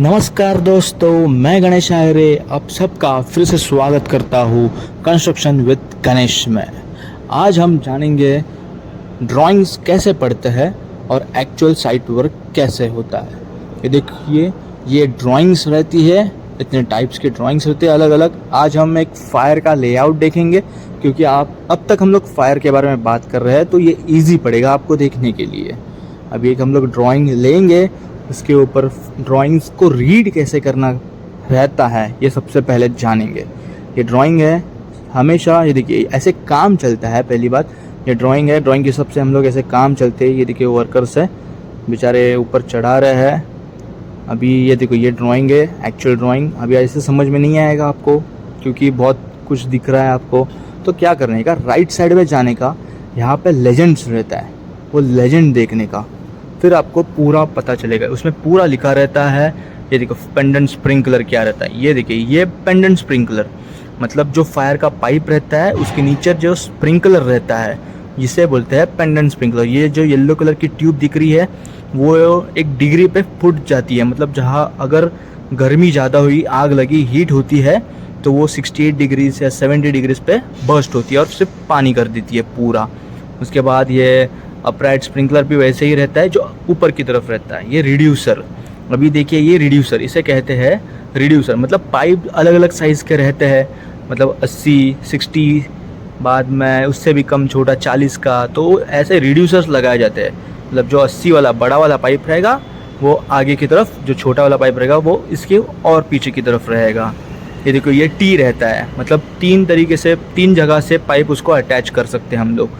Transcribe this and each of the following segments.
नमस्कार दोस्तों, मैं गणेश आयरे आप सबका फिर से स्वागत करता हूँ कंस्ट्रक्शन विद गणेश में। आज हम जानेंगे ड्राइंग्स कैसे पढ़ते हैं और एक्चुअल साइट वर्क कैसे होता है। ये देखिए, ये ड्राइंग्स रहती है, इतने टाइप्स के ड्राइंग्स होते हैं अलग अलग। आज हम एक फायर का लेआउट देखेंगे, क्योंकि आप अब तक हम लोग फायर के बारे में बात कर रहे हैं, तो ये ईजी पड़ेगा आपको देखने के लिए। अभी एक हम लोग ड्राइंग लेंगे, इसके ऊपर ड्राइंग्स को रीड कैसे करना रहता है ये सबसे पहले जानेंगे। ये ड्राइंग है, हमेशा ये देखिए ऐसे काम चलता है। पहली बात, ये ड्राइंग है, ड्राइंग के सबसे हम लोग ऐसे काम चलते हैं। ये देखिए वर्कर्स है, बेचारे ऊपर चढ़ा रहे हैं। अभी ये देखो, ये ड्राइंग है, एक्चुअल ड्राइंग। अभी ऐसे समझ में नहीं आएगा आपको, क्योंकि बहुत कुछ दिख रहा है आपको। तो क्या करने का, राइट साइड में जाने का, यहाँ पे लेजेंड्स रहता है, वो लेजेंड देखने का, फिर आपको पूरा पता चलेगा। उसमें पूरा लिखा रहता है। ये देखो, पेंडेंट स्प्रिंकलर क्या रहता है, ये देखिए, ये पेंडेंट स्प्रिंकलर मतलब जो फायर का पाइप रहता है उसके नीचे जो स्प्रिंकलर रहता है, जिसे बोलते हैं पेंडेंट स्प्रिंकलर। ये जो येलो कलर की ट्यूब दिख रही है, वो एक डिग्री पे फुट जाती है। मतलब जहाँ अगर गर्मी ज़्यादा हुई, आग लगी, हीट होती है, तो वो 68 डिग्रीज या 70 डिग्रीज पे बर्स्ट होती है और सिर्फ पानी कर देती है पूरा। उसके बाद ये अपराइट स्प्रिंकलर भी वैसे ही रहता है, जो ऊपर की तरफ रहता है। ये रिड्यूसर, अभी देखिए, ये रिड्यूसर, इसे कहते हैं रिड्यूसर। मतलब पाइप अलग अलग साइज़ के रहते हैं, मतलब 80, 60, बाद में उससे भी कम छोटा 40 का। तो ऐसे रिड्यूसर्स लगाए जाते हैं। मतलब जो 80 वाला बड़ा वाला पाइप रहेगा वो आगे की तरफ, जो छोटा वाला पाइप रहेगा वो इसके और पीछे की तरफ रहेगा। ये देखो, ये टी रहता है, मतलब 3 तरीके से, 3 जगह से पाइप उसको अटैच कर सकते हैं हम लोग।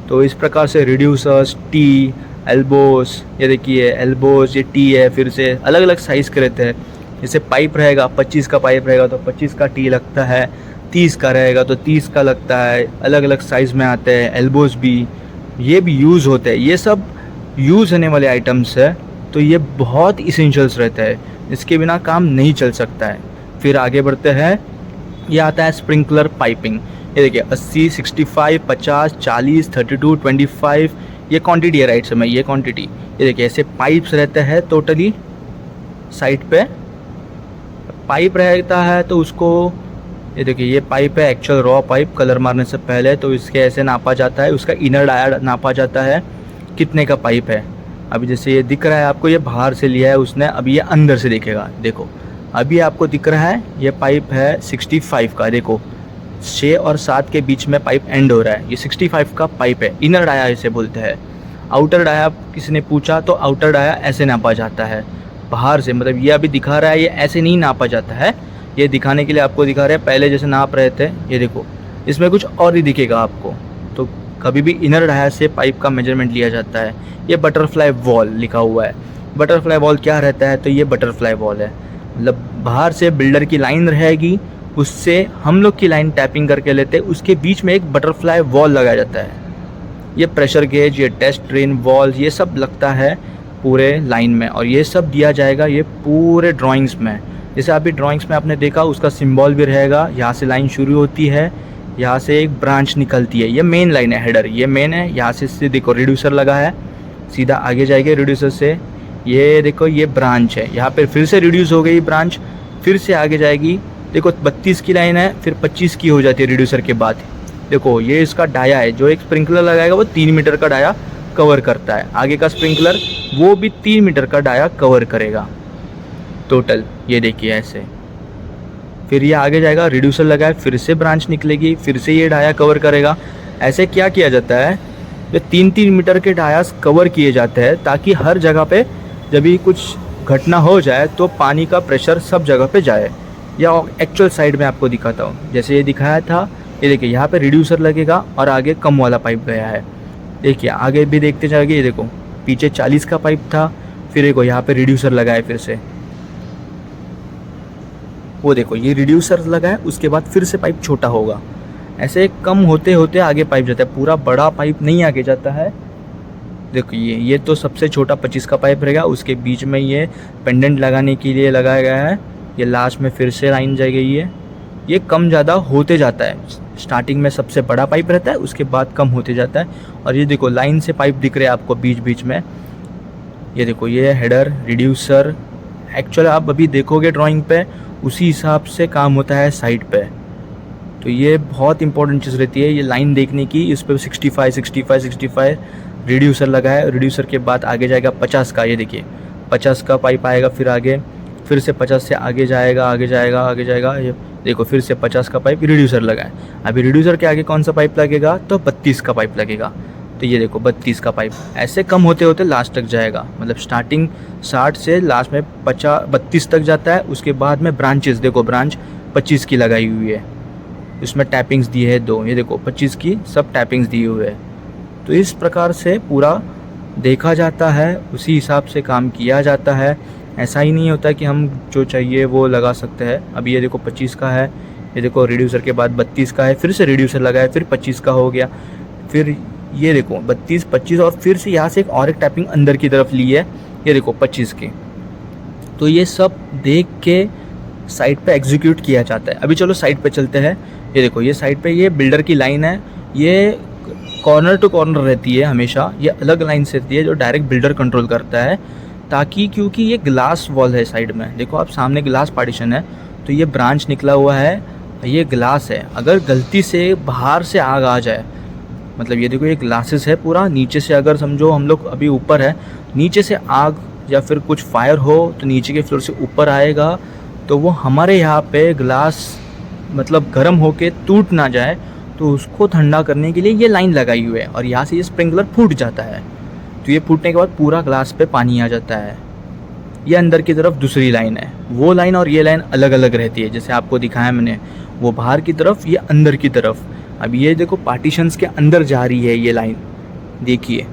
तो इस प्रकार से रिड्यूसर्स, टी, एल्बोस, ये देखिए एल्बोस, ये टी है, फिर से अलग अलग साइज़ के रहते हैं। जैसे पाइप रहेगा, 25 का पाइप रहेगा तो 25 का टी लगता है, 30 का रहेगा तो 30 का लगता है। अलग अलग साइज़ में आते हैं एल्बोस भी, ये भी यूज़ होते हैं। ये सब यूज़ होने वाले आइटम्स है, तो ये बहुत इसेंशियल्स रहता है, इसके बिना काम नहीं चल सकता है। फिर आगे बढ़ते हैं, ये आता है स्प्रिंकलर पाइपिंग। ये देखिए 80, 65, 50, 40, 32, 25, ये क्वांटिटी है राइट समय, ये क्वांटिटी। ये देखिए ऐसे पाइप्स रहते हैं टोटली साइड पे। पाइप रहता है तो उसको, ये देखिए ये पाइप है, एक्चुअल रॉ पाइप, कलर मारने से पहले। तो इसके ऐसे नापा जाता है, उसका इनर डाया नापा जाता है कितने का पाइप है। अभी जैसे ये दिख रहा है आपको, ये बाहर से लिया है उसने, अभी ये अंदर से दिखेगा। देखो अभी आपको दिख रहा है, ये पाइप है 65 का। देखो 6 और 7 के बीच में पाइप एंड हो रहा है, ये 65 का पाइप है। इनर डाया इसे बोलते हैं। आउटर डाया किसी ने पूछा तो आउटर डाया ऐसे नापा जाता है बाहर से। मतलब ये अभी दिखा रहा है, ये ऐसे नहीं नापा जाता है, ये दिखाने के लिए आपको दिखा रहे हैं। पहले जैसे नाप रहे थे, ये देखो इसमें कुछ और ही दिखेगा आपको। तो कभी भी इनर डाया से पाइप का मेजरमेंट लिया जाता है। ये बटरफ्लाई वॉल लिखा हुआ है। बटरफ्लाई वॉल क्या रहता है, तो ये बटरफ्लाई वॉल है, मतलब बाहर से बिल्डर की लाइन रहेगी, उससे हम लोग की लाइन टैपिंग करके लेते हैं, उसके बीच में एक बटरफ्लाई वॉल लगाया जाता है। ये प्रेशर गेज, ये टेस्ट ड्रेन वॉल, ये सब लगता है पूरे लाइन में, और ये सब दिया जाएगा ये पूरे ड्राइंग्स में। जैसे अभी ड्राइंग्स में आपने देखा, उसका सिंबल भी रहेगा। यहाँ से लाइन शुरू होती है, यहाँ से एक ब्रांच निकलती है, ये मेन लाइन है, हेडर ये मेन है। यहाँ से देखो रिड्यूसर लगा है, सीधा आगे जाएगी रिड्यूसर से। ये देखो ये ब्रांच है, यहाँ पर फिर से रिड्यूस हो गई ब्रांच, फिर से आगे जाएगी। देखो 32 की लाइन है, फिर 25 की हो जाती है रिड्यूसर के बाद। देखो ये इसका डाया है, जो एक स्प्रिंकलर लगाएगा वो 3 मीटर का डाया कवर करता है। आगे का स्प्रिंकलर वो भी 3 मीटर का डाया कवर करेगा टोटल। ये देखिए ऐसे, फिर ये आगे जाएगा, रिड्यूसर लगाए, फिर से ब्रांच निकलेगी, फिर से ये डाया कवर करेगा। ऐसे क्या किया जाता है, ये 3-3 मीटर के डायास कवर किए जाते हैं, ताकि हर जगह पे जब भी कुछ घटना हो जाए तो पानी का प्रेशर सब जगह पे जाए। या एक्चुअल साइड में आपको दिखाता हूँ, जैसे ये दिखाया था, ये देखिए यहाँ पे रिड्यूसर लगेगा और आगे कम वाला पाइप गया है। देखिए आगे भी देखते जाएंगे, ये देखो पीछे 40 का पाइप था, फिर देखो यहाँ पे रिड्यूसर लगा है, फिर से वो देखो ये रिड्यूसर लगा है, उसके बाद फिर से पाइप छोटा होगा। ऐसे कम होते होते आगे पाइप जाता है, पूरा बड़ा पाइप नहीं आगे जाता है। देखो ये तो सबसे छोटा 25 का पाइप रहेगा, उसके बीच में ये पेंडेंट लगाने के लिए लगाया गया है। ये लास्ट में फिर से लाइन जाएगी, ये कम ज़्यादा होते जाता है। स्टार्टिंग में सबसे बड़ा पाइप रहता है, उसके बाद कम होते जाता है। और ये देखो लाइन से पाइप दिख रहे हैं आपको बीच बीच में, ये देखो ये हेडर, रिड्यूसर, एक्चुअल आप अभी देखोगे ड्राइंग पे, उसी हिसाब से काम होता है साइड पे। तो ये बहुत इंपॉर्टेंट चीज़ रहती है ये लाइन देखने की। इस पर 65 रिड्यूसर लगा है। रिड्यूसर के बाद आगे जाएगा 50 का, ये देखिए 50 का पाइप आएगा, फिर आगे फिर से 50 से आगे जाएगा, ये देखो फिर से 50 का पाइप रिड्यूसर लगा है। अभी रिड्यूसर के आगे कौन सा पाइप लगेगा, तो 32 का पाइप लगेगा। तो ये देखो 32 का पाइप ऐसे कम होते होते लास्ट तक जाएगा, मतलब स्टार्टिंग 60 से लास्ट में 32 तक जाता है। उसके बाद में ब्रांचेस देखो, ब्रांच 25 की लगाई हुई है, इसमें टैपिंग्स दी है 2, ये देखो 25 की सब टैपिंग्स दिए हुए है। तो इस प्रकार से पूरा देखा जाता है, उसी हिसाब से काम किया जाता है। ऐसा ही नहीं होता कि हम जो चाहिए वो लगा सकते हैं। अभी ये देखो 25 का है, ये देखो रिड्यूसर के बाद 32 का है, फिर से रिड्यूसर लगाया, फिर 25 का हो गया, फिर ये देखो 32, 25 और फिर से यहाँ से एक टैपिंग अंदर की तरफ ली है, ये देखो 25 की। तो ये सब देख के साइड पे एग्जीक्यूट किया जाता है। अभी चलो साइड पे चलते हैं। ये देखो ये साइड पे ये बिल्डर की लाइन है, ये कॉर्नर टू कॉर्नर रहती है हमेशा, ये अलग लाइन से रहती है जो डायरेक्ट बिल्डर कंट्रोल करता है। ताकि क्योंकि ये ग्लास वॉल है साइड में, देखो आप सामने ग्लास पार्टीशन है, तो ये ब्रांच निकला हुआ है, ये ग्लास है। अगर गलती से बाहर से आग आ जाए, मतलब ये देखो ये ग्लासेस है पूरा, नीचे से अगर समझो हम लोग अभी ऊपर है, नीचे से आग या फिर कुछ फायर हो तो नीचे के फ्लोर से ऊपर आएगा, तो वो हमारे यहाँ पे ग्लास मतलब गर्म होके टूट ना जाए, तो उसको ठंडा करने के लिए ये लाइन लगाई हुई है। और यहाँ से ये स्प्रिंकलर फूट जाता है, तो ये फूटने के बाद पूरा ग्लास पे पानी आ जाता है। ये अंदर की तरफ दूसरी लाइन है, वो लाइन और ये लाइन अलग अलग रहती है, जैसे आपको दिखाया मैंने, वो बाहर की तरफ, ये अंदर की तरफ। अब ये देखो पार्टीशंस के अंदर जा रही है ये लाइन, देखिए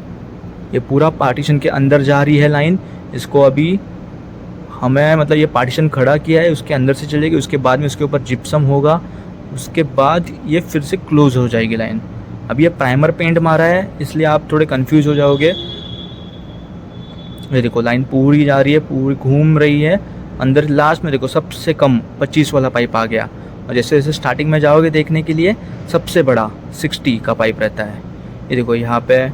ये पूरा पार्टीशन के अंदर जा रही है लाइन। इसको अभी हमें मतलब ये पार्टीशन खड़ा किया है, उसके अंदर से चलेगी, उसके बाद में उसके ऊपर जिप्सम होगा, उसके बाद ये फिर से क्लोज हो जाएगी लाइन। अब ये प्राइमर पेंट मारा है, इसलिए आप थोड़े कंफ्यूज हो जाओगे। ये देखो लाइन पूरी जा रही है, पूरी घूम रही है अंदर। लास्ट में देखो सबसे कम 25 वाला पाइप आ गया, और जैसे जैसे स्टार्टिंग में जाओगे देखने के लिए सबसे बड़ा 60 का पाइप रहता है। ये देखो यहाँ पे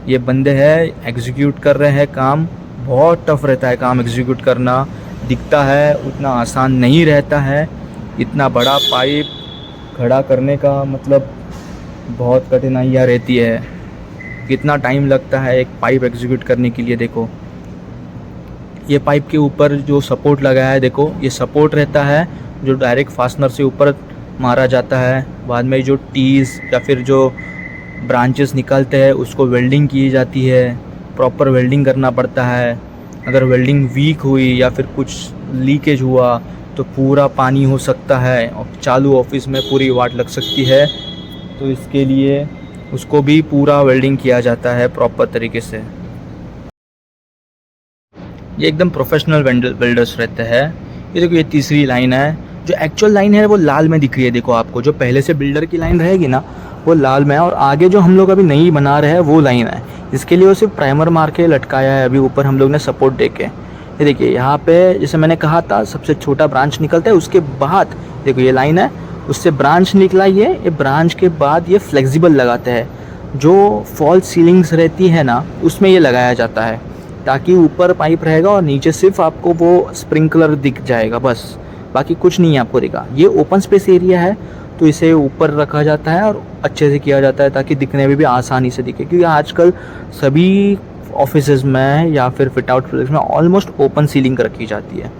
ये बंदे हैं एग्जीक्यूट कर रहे हैं काम। बहुत टफ रहता है काम एग्जीक्यूट करना, दिखता है उतना आसान नहीं रहता है। इतना बड़ा पाइप खड़ा करने का मतलब बहुत कठिनाइयाँ रहती है, कितना टाइम लगता है एक पाइप एग्जीक्यूट करने के लिए। देखो ये पाइप के ऊपर जो सपोर्ट लगा है, देखो ये सपोर्ट रहता है जो डायरेक्ट फास्टनर से ऊपर मारा जाता है। बाद में जो टीज या फिर जो ब्रांचेस निकलते हैं उसको वेल्डिंग की जाती है, प्रॉपर वेल्डिंग करना पड़ता है। अगर वेल्डिंग वीक हुई या फिर कुछ लीकेज हुआ तो पूरा पानी हो सकता है और चालू ऑफिस में पूरी वाट लग सकती है। तो इसके लिए उसको भी पूरा वेल्डिंग किया जाता है प्रॉपर तरीके से। ये एकदम प्रोफेशनल वेल्डर्स रहते हैं। ये देखो ये तीसरी लाइन है, जो एक्चुअल लाइन है वो लाल में दिख रही है। देखो आपको जो पहले से बिल्डर की लाइन रहेगी ना वो लाल में है, और आगे जो हम लोग अभी नई बना रहे हैं वो लाइन है। इसके लिए वो सिर्फ प्राइमर मार के लटकाया है अभी ऊपर हम लोग ने सपोर्ट दे के। ये देखिए यहाँ पे जैसे मैंने कहा था सबसे छोटा ब्रांच निकलता है, उसके बाद देखो ये लाइन है, उससे ब्रांच निकला। ये ब्रांच के बाद ये फ्लेक्सिबल लगाते हैं, जो फॉल्स सीलिंग्स रहती है ना उसमें ये लगाया जाता है, ताकि ऊपर पाइप रहेगा और नीचे सिर्फ आपको वो स्प्रिंकलर दिख जाएगा, बस बाकी कुछ नहीं आपको दिखा। ये ओपन स्पेस एरिया है तो इसे ऊपर रखा जाता है और अच्छे से किया जाता है ताकि दिखने में भी आसानी से दिखे, क्योंकि आजकल सभी ऑफिसेज में या फिर फिट आउट प्रोजेक्ट्स में ऑलमोस्ट ओपन सीलिंग रखी जाती है।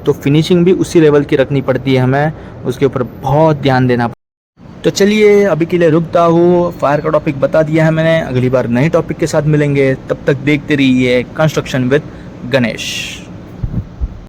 तो फिनिशिंग भी उसी लेवल की रखनी पड़ती है हमें, उसके ऊपर बहुत ध्यान देना। तो चलिए अभी के लिए रुकता हूँ, फायर का टॉपिक बता दिया है मैंने, अगली बार नए टॉपिक के साथ मिलेंगे, तब तक देखते रहिए कंस्ट्रक्शन विद गणेश।